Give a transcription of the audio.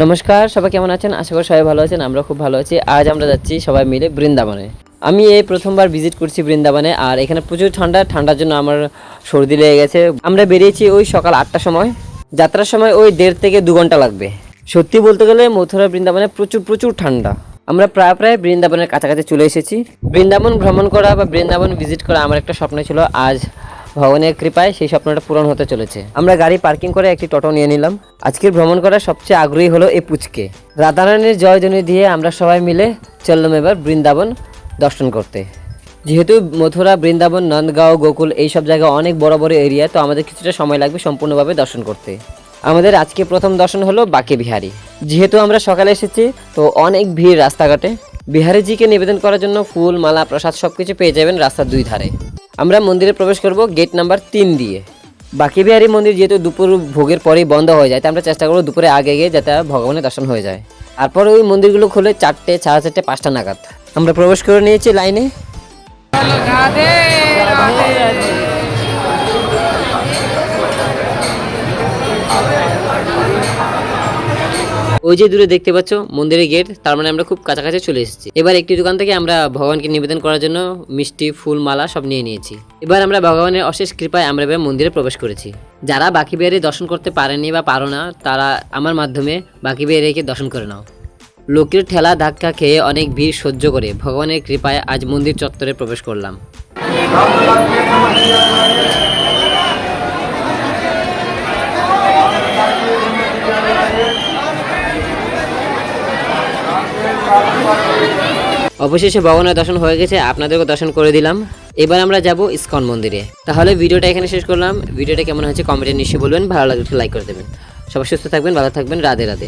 নমস্কার, সবাই কেমন আছেন? আশা করি সবাই ভালো আছেন। আমরা খুব ভালো আছি। আজ আমরা যাচ্ছি সবাই মিলে বৃন্দাবনে। আমি এই প্রথমবার ভিজিট করছি বৃন্দাবনে। আর এখানে প্রচুর ঠান্ডার জন্য আমার সর্দি লেগে গেছে। আমরা বেরিয়েছি ওই সকাল 8টার সময়। যাত্রার সময় ওই 1.5 থেকে 2 ঘন্টা লাগবে। সত্যি বলতে গেলে মথুরা বৃন্দাবনে প্রচুর ঠান্ডা। আমরা প্রায় বৃন্দাবনের কাছাকাছি চলে এসেছি। বৃন্দাবন ভ্রমণ করা বা বৃন্দাবন ভিজিট করা আমার একটা স্বপ্ন ছিল। আজ ভগবানের কৃপায় সেই স্বপ্নটা পূরণ হতে চলেছে। আমরা গাড়ি পার্কিং করে একটি টোটো নিয়ে নিলাম। আজকের ভ্রমণ করার সবচেয়ে আগ্রহী হলো এই পুচকে। রাধারানীর জয়ধ্বনি দিয়ে আমরা সবাই মিলে চললাম এবার বৃন্দাবন দর্শন করতে। যেহেতু মথুরা, বৃন্দাবন, নন্দগাঁও, গোকুল এইসব জায়গা অনেক বড় এরিয়া, তো আমাদের কিছুটা সময় লাগবে সম্পূর্ণভাবে দর্শন করতে। আমাদের আজকে প্রথম দর্শন হলো বাঁকে বিহারী। যেহেতু আমরা সকালে এসেছি, তো অনেক ভিড় রাস্তাঘাটে। বিহারীজিকে নিবেদন করার জন্য ফুল, মালা, প্রসাদ সবকিছু পেয়ে যাবেন রাস্তার দুই ধারে। আমরা মন্দিরে প্রবেশ করব গেট নাম্বার 3 দিয়ে। বাঁকে বিহারী মন্দির যেহেতু দুপুর ভোগের পরেই বন্ধ হয়ে যায়, তাই আমরা চেষ্টা করবো দুপুরে আগে গিয়ে যাতে ভগবানের দর্শন হয়ে যায়। তারপরে ওই মন্দিরগুলো খুলে 4টে, 4:30, 5টা নাগাদ। আমরা প্রবেশ করে নিয়েছি লাইনে। ওই যে দূরে দেখতে পাচ্ছ মন্দিরের গেট, তার মানে আমরা খুব কাছাকাছি চলে এসেছি। এবার একটি দোকান থেকে আমরা ভগবানকে নিবেদন করার জন্য মিষ্টি, ফুল, মালা সব নিয়ে নিয়েছি। এবার আমরা ভগবানের অশেষ কৃপায় আমরা এবার মন্দিরে প্রবেশ করেছি। যারা বাঁকে বিহারী দর্শন করতে পারেনি বা পারো না, তারা আমার মাধ্যমে বাঁকে বিহারীকে দর্শন করে নাও। লোকের ঠেলা ধাক্কা খেয়ে অনেক ভিড় সহ্য করে ভগবানের কৃপায় আজ মন্দির চত্বরে প্রবেশ করলাম। অবশেষে ভগবানের দর্শন হয়ে গেছে, আপনাদেরকে দর্শন করে দিলাম। এবার আমরা যাব ইসকন মন্দিরে। তাহলে ভিডিওটা এখানে শেষ করলাম। ভিডিওটা কেমন হয়েছে কমেন্টে নিশ্চয়ই বলবেন। ভালো লাগলে লাইক করে দেবেন। সবাই সুস্থ থাকবেন, ভালো থাকবেন। রাধে রাধে।